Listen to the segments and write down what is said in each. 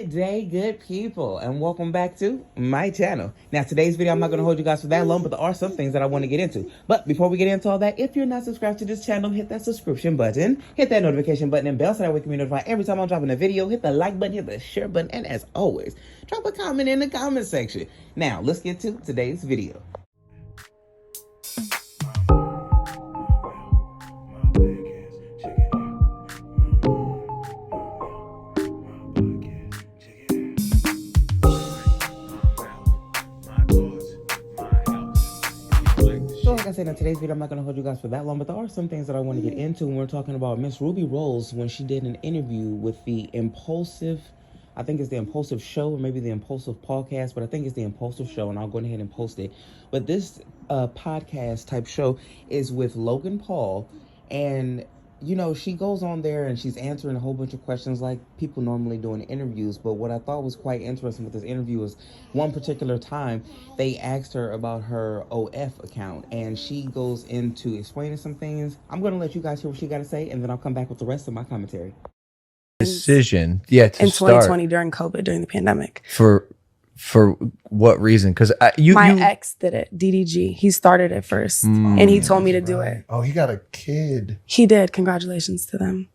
Good day, good people, and welcome back to my channel. Now, today's video, I'm not going to hold you guys for that long, but there are some things that I want to get into. But before we get into all that, if you're not subscribed to this channel, hit that subscription button, hit that notification button and bell so that way you can be notified every time I'm dropping a video. Hit the like button, hit the share button, and as always, drop a comment in the comment section. Now, let's get to today's video. So like I said, in today's video, I'm not going to hold you guys for that long, but there are some things that I want to get into when we're talking about Miss Rubi Rose when she did an interview with the Impaulsive, I think it's the Impaulsive Show, or maybe the Impaulsive Podcast, but I think it's the Impaulsive Show, and I'll go ahead and post it. But this podcast type show is with Logan Paul, and you know, she goes on there and she's answering a whole bunch of questions like people normally do in interviews. But what I thought was quite interesting with this interview is one particular time they asked her about her OF account, and she goes into explaining some things. I'm going to let you guys hear what she got to say, and then I'll come back with the rest of my commentary. Decision, yeah, to in 2020 start. during COVID, during the pandemic. For what reason? Because my ex did it. DDG. He started it first, and he told me to do it. Oh, he got a kid. He did. Congratulations to them.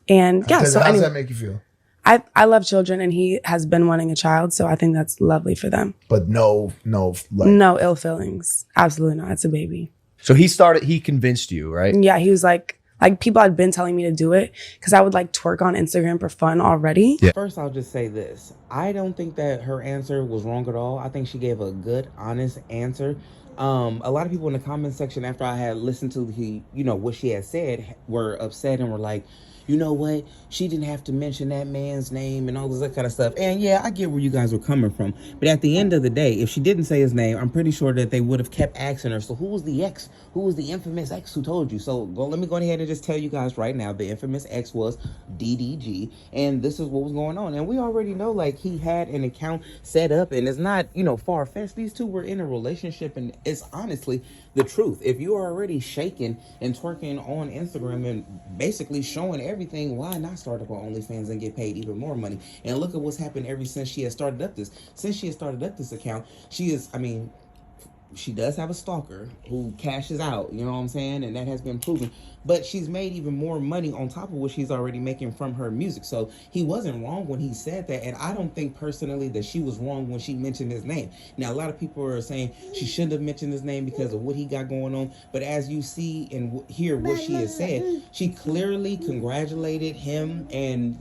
And yeah, so how does anyway, that make you feel? I love children, and he has been wanting a child, so I think that's lovely for them. But no ill feelings. Absolutely not. It's a baby. So he convinced you, right? Yeah, he was like people had been telling me to do it because I would like twerk on Instagram for fun already. Yeah. First, I'll just say this. I don't think that her answer was wrong at all. I think she gave a good, honest answer. A lot of people in the comment section after I had listened to what she had said were upset and were like, you know what? She didn't have to mention that man's name and all this that kind of stuff. And yeah, I get where you guys were coming from. But at the end of the day, if she didn't say his name, I'm pretty sure that they would have kept asking her, so who was the ex? Who was the infamous ex who told you? So let me go ahead and just tell you guys right now, the infamous ex was DDG. And this is what was going on. And we already know, like, he had an account set up, and it's not, far-fetched. These two were in a relationship, and it's honestly the truth. If you are already shaking and twerking on Instagram and basically showing everything, why not start up on OnlyFans and get paid even more money? And look at what's happened ever since she has started up this. Since she has started up this account, she does have a stalker who cashes out, you know what I'm saying? And that has been proven. But she's made even more money on top of what she's already making from her music. So he wasn't wrong when he said that. And I don't think personally that she was wrong when she mentioned his name. Now, a lot of people are saying she shouldn't have mentioned his name because of what he got going on. But as you see and hear what she has said, she clearly congratulated him and,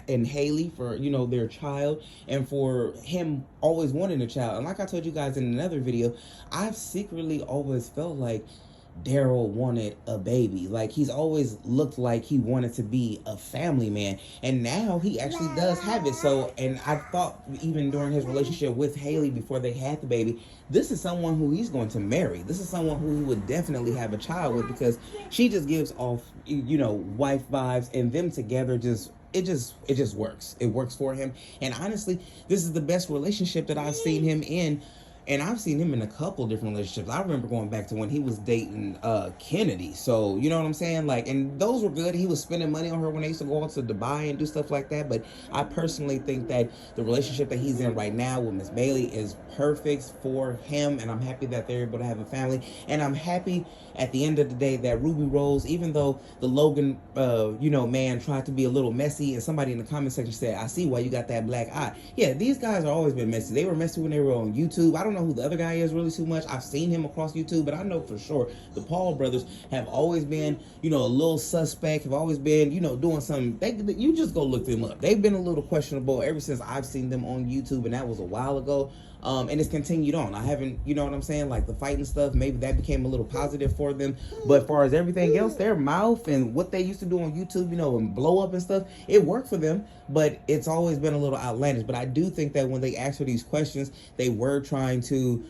and Hallie for, their child, and for him always wanting a child. And like I told you guys in another video, I've secretly always felt like Daryl wanted a baby. Like, he's always looked like he wanted to be a family man, and now he actually does have it. So, and I thought even during his relationship with Hallie before they had the baby, this is someone who he's going to marry. This is someone who he would definitely have a child with, because she just gives off, wife vibes, and them together it just works. It works for him. And honestly, this is the best relationship that I've seen him in. And I've seen him in a couple different relationships. I remember going back to when he was dating Kennedy. So, you know what I'm saying? Like, and those were good. He was spending money on her when they used to go out to Dubai and do stuff like that. But I personally think that the relationship that he's in right now with Miss Bailey is perfect for him. And I'm happy that they're able to have a family. And I'm happy at the end of the day that Rubi Rose, even though the Logan, man tried to be a little messy, and somebody in the comment section said, I see why you got that black eye. Yeah, these guys have always been messy. They were messy when they were on YouTube. I don't know who the other guy is really too much. I've seen him across YouTube, but I know for sure the Paul brothers have always been, a little suspect, have always been, doing something. You just go look them up. They've been a little questionable ever since I've seen them on YouTube, and that was a while ago. And it's continued on. I haven't, you know what I'm saying? Like the fighting stuff, maybe that became a little positive for them. But as far as everything else, their mouth and what they used to do on YouTube, and blow up and stuff, it worked for them. But it's always been a little outlandish. But I do think that when they asked her these questions, they were trying to,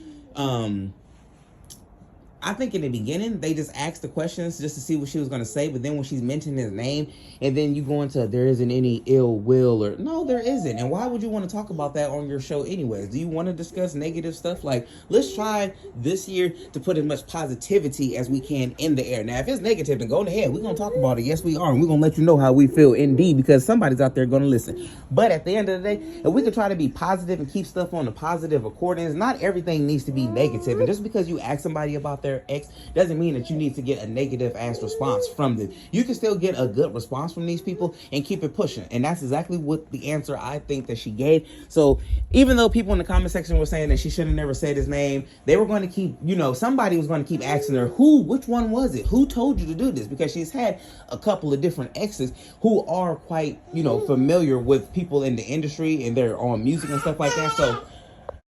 I think in the beginning they just asked the questions just to see what she was going to say, but then when she's mentioning his name, and then you go into there isn't any ill will, or no, there isn't. And why would you want to talk about that on your show anyways? Do you want to discuss negative stuff? Like, let's try this year to put as much positivity as we can in the air. Now, if it's negative, then go ahead. We're going to talk about it. Yes, we are. And we're going to let you know how we feel indeed, because somebody's out there going to listen. But at the end of the day, if we can try to be positive and keep stuff on the positive accordance, not everything needs to be negative. And just because you ask somebody about their ex doesn't mean that you need to get a negative ass response from them. You can still get a good response from these people and keep it pushing. And that's exactly what the answer I think that she gave. So even though people in the comment section were saying that she should have never said his name, they were going to keep, somebody was going to keep asking her, which one was it? Who told you to do this? Because she's had a couple of different exes who are quite, familiar with people in the industry and they're on music and stuff like that. So